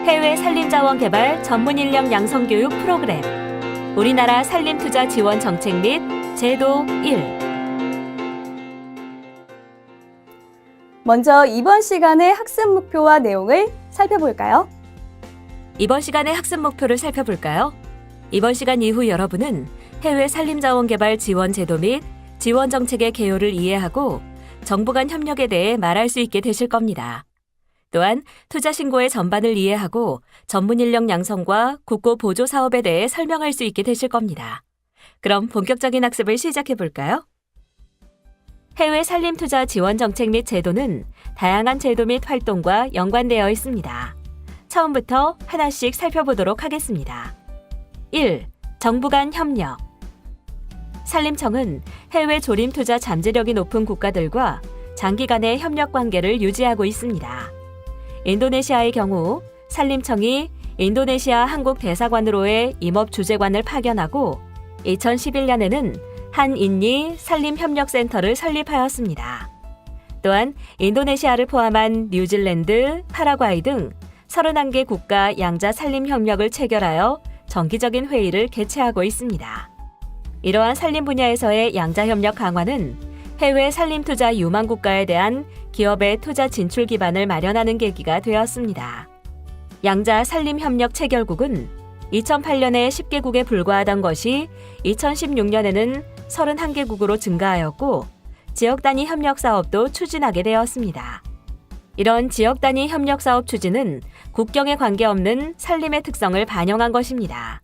해외 산림자원 개발 전문 인력 양성 교육 프로그램, 우리나라 산림투자 지원 정책 및 제도 1. 먼저 이번 시간의 학습 목표와 내용을 살펴볼까요? 이번 시간의 학습 목표를 살펴볼까요? 이번 시간 이후 여러분은 해외 산림자원 개발 지원 제도 및 지원 정책의 개요를 이해하고 정부 간 협력에 대해 말할 수 있게 되실 겁니다. 또한 투자 신고의 전반을 이해하고 전문 인력 양성과 국고 보조 사업에 대해 설명할 수 있게 되실 겁니다. 그럼 본격적인 학습을 시작해 볼까요? 해외 산림투자 지원 정책 및 제도는 다양한 제도 및 활동과 연관되어 있습니다. 처음부터 하나씩 살펴보도록 하겠습니다. 1. 정부 간 협력. 산림청은 해외 조림 투자 잠재력이 높은 국가들과 장기간의 협력 관계를 유지하고 있습니다. 인도네시아의 경우 산림청이 인도네시아 한국 대사관으로의 임업 주재관을 파견하고 2011년에는 한인리 산림협력센터를 설립하였습니다. 또한 인도네시아를 포함한 뉴질랜드, 파라과이 등 31개 국가 양자 산림협력을 체결하여 정기적인 회의를 개최하고 있습니다. 이러한 산림 분야에서의 양자협력 강화는 해외 산림투자 유망 국가에 대한 기업의 투자 진출 기반을 마련하는 계기가 되었습니다. 양자 산림협력 체결국은 2008년에 10개국에 불과하던 것이 2016년에는 31개국으로 증가하였고 지역 단위 협력 사업도 추진하게 되었습니다. 이런 지역 단위 협력 사업 추진은 국경에 관계없는 산림의 특성을 반영한 것입니다.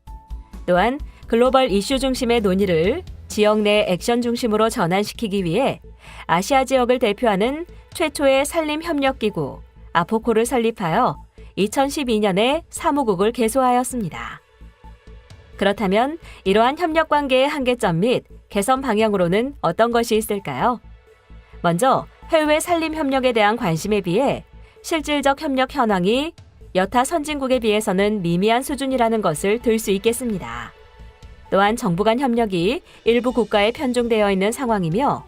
또한 글로벌 이슈 중심의 논의를 지역 내 액션 중심으로 전환시키기 위해 아시아 지역을 대표하는 최초의 산림협력기구 아포코를 설립하여 2012년에 사무국을 개소하였습니다. 그렇다면 이러한 협력 관계의 한계점 및 개선 방향으로는 어떤 것이 있을까요? 먼저 해외 산림 협력에 대한 관심에 비해 실질적 협력 현황이 여타 선진국에 비해서는 미미한 수준이라는 것을 들 수 있겠습니다. 또한 정부 간 협력이 일부 국가에 편중되어 있는 상황이며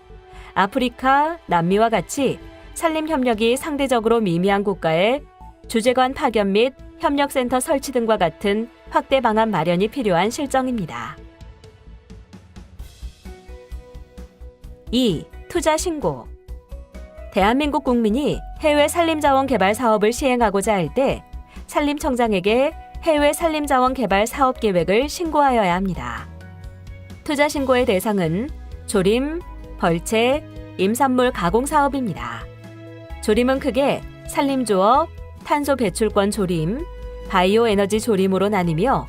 아프리카, 남미와 같이 산림 협력이 상대적으로 미미한 국가에 주재관 파견 및 협력센터 설치 등과 같은 확대 방안 마련이 필요한 실정입니다. 2. 투자 신고. 대한민국 국민이 해외 산림자원 개발 사업을 시행하고자 할 때 산림청장에게 해외 산림자원 개발 사업 계획을 신고하여야 합니다. 투자 신고의 대상은 조림, 벌채, 임산물 가공 사업입니다. 조림은 크게 산림조업, 탄소 배출권 조림, 바이오 에너지 조림으로 나뉘며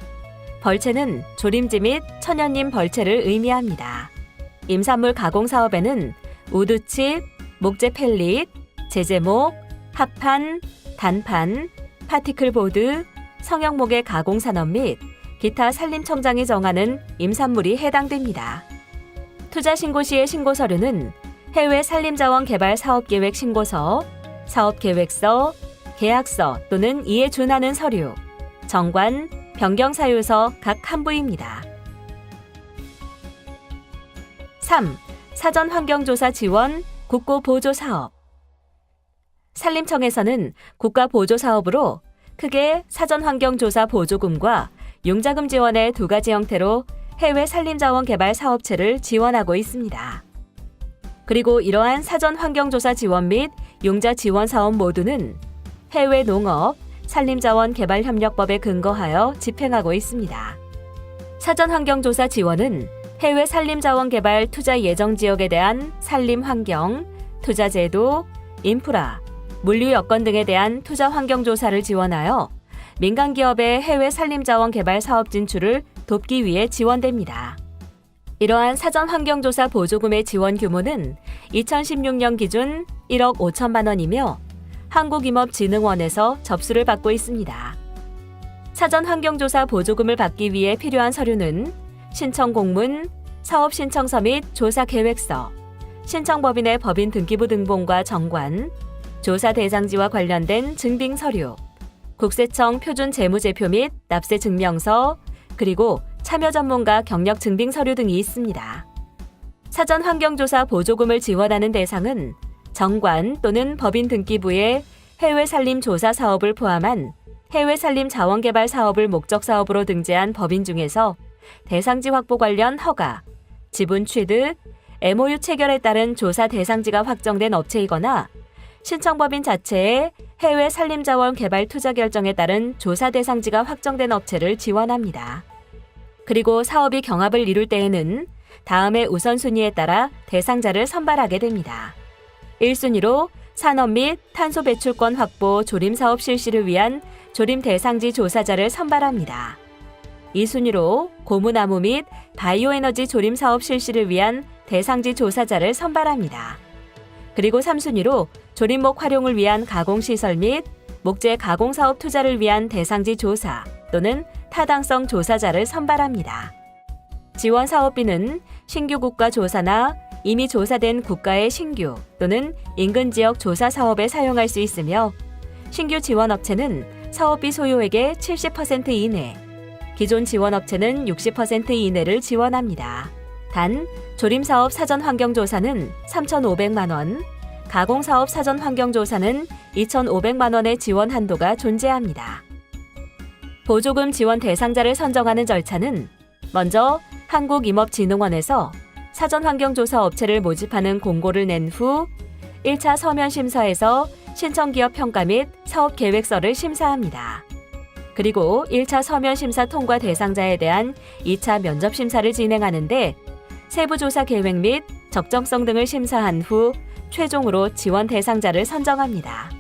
벌채는 조림지 및 천연님 벌채를 의미합니다. 임산물 가공 사업에는 우드칩, 목재 펠릿, 제제목, 합판, 단판, 파티클보드, 성형목의 가공산업 및 기타 산림청장이 정하는 임산물이 해당됩니다. 투자 신고 시의 신고 서류는 해외 산림자원 개발 사업계획 신고서, 사업계획서, 계약서 또는 이에 준하는 서류, 정관, 변경사유서 각 한 부입니다. 3. 사전환경조사 지원, 국고 보조 사업. 산림청에서는 국가 보조 사업으로 크게 사전환경조사 보조금과 융자금 지원의 두 가지 형태로 해외 산림자원 개발 사업체를 지원하고 있습니다. 그리고 이러한 사전환경조사 지원 및 융자 지원 사업 모두는 해외 농업, 산림자원 개발협력법에 근거하여 집행하고 있습니다. 사전환경조사 지원은 해외 산림자원 개발 투자 예정 지역에 대한 산림 환경, 투자 제도, 인프라, 물류 여건 등에 대한 투자 환경 조사를 지원하여 민간 기업의 해외 산림자원 개발 사업 진출을 돕기 위해 지원됩니다. 이러한 사전 환경 조사 보조금의 지원 규모는 2016년 기준 1억 5천만 원이며 한국임업진흥원에서 접수를 받고 있습니다. 사전 환경 조사 보조금을 받기 위해 필요한 서류는 신청 공문, 사업 신청서 및 조사 계획서, 신청법인의 법인 등기부 등본과 정관, 조사 대상지와 관련된 증빙 서류, 국세청 표준 재무제표 및 납세 증명서, 그리고 참여 전문가 경력 증빙 서류 등이 있습니다. 사전 환경조사 보조금을 지원하는 대상은 정관 또는 법인 등기부의 해외 산림 조사 사업을 포함한 해외 산림 자원개발 사업을 목적 사업으로 등재한 법인 중에서 대상지 확보 관련 허가, 지분 취득, MOU 체결에 따른 조사 대상지가 확정된 업체이거나 신청법인 자체의 해외 산림자원 개발 투자 결정에 따른 조사 대상지가 확정된 업체를 지원합니다. 그리고 사업이 경합을 이룰 때에는 다음의 우선순위에 따라 대상자를 선발하게 됩니다. 1순위로 산업 및 탄소 배출권 확보 조림 사업 실시를 위한 조림 대상지 조사자를 선발합니다. 2순위로 고무나무 및 바이오에너지 조림 사업 실시를 위한 대상지 조사자를 선발합니다. 그리고 3순위로 조림목 활용을 위한 가공시설 및 목재 가공사업 투자를 위한 대상지 조사 또는 타당성 조사자를 선발합니다. 지원 사업비는 신규 국가 조사나 이미 조사된 국가의 신규 또는 인근 지역 조사 사업에 사용할 수 있으며 신규 지원 업체는 사업비 소요액의 70% 이내, 기존 지원 업체는 60% 이내를 지원합니다. 단, 조림사업 사전 환경조사는 3,500만 원, 가공사업 사전 환경조사는 2,500만 원의 지원 한도가 존재합니다. 보조금 지원 대상자를 선정하는 절차는 먼저 한국임업진흥원에서 사전 환경조사 업체를 모집하는 공고를 낸 후 1차 서면 심사에서 신청기업 평가 및 사업계획서를 심사합니다. 그리고 1차 서면 심사 통과 대상자에 대한 2차 면접 심사를 진행하는데 세부조사 계획 및 적정성 등을 심사한 후 최종으로 지원 대상자를 선정합니다.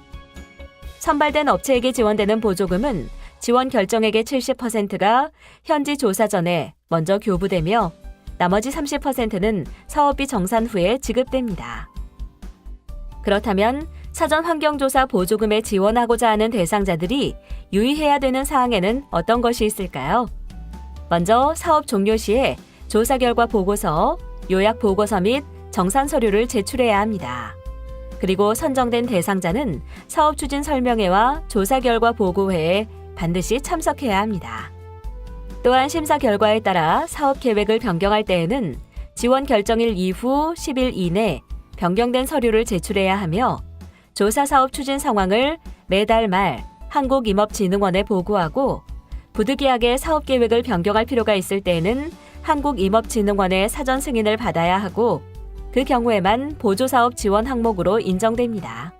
선발된 업체에게 지원되는 보조금은 지원 결정액의 70%가 현지 조사 전에 먼저 교부되며 나머지 30%는 사업비 정산 후에 지급됩니다. 그렇다면 사전 환경조사 보조금에 지원하고자 하는 대상자들이 유의해야 되는 사항에는 어떤 것이 있을까요? 먼저 사업 종료 시에 조사 결과 보고서, 요약 보고서 및 정산 서류를 제출해야 합니다. 그리고 선정된 대상자는 사업 추진 설명회와 조사 결과 보고회에 반드시 참석해야 합니다. 또한 심사 결과에 따라 사업 계획을 변경할 때에는 지원 결정일 이후 10일 이내 변경된 서류를 제출해야 하며 조사 사업 추진 상황을 매달 말 한국임업진흥원에 보고하고 부득이하게 사업 계획을 변경할 필요가 있을 때에는 한국임업진흥원의 사전 승인을 받아야 하고 그 경우에만 보조사업 지원 항목으로 인정됩니다.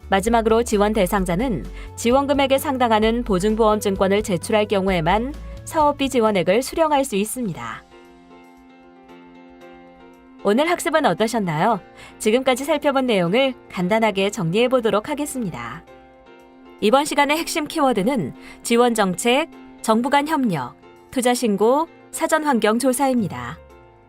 마지막으로 지원 대상자는 지원금액에 상당하는 보증보험증권을 제출할 경우에만 사업비 지원액을 수령할 수 있습니다. 오늘 학습은 어떠셨나요? 지금까지 살펴본 내용을 간단하게 정리해 보도록 하겠습니다. 이번 시간의 핵심 키워드는 지원 정책, 정부 간 협력, 투자 신고, 사전 환경 조사입니다.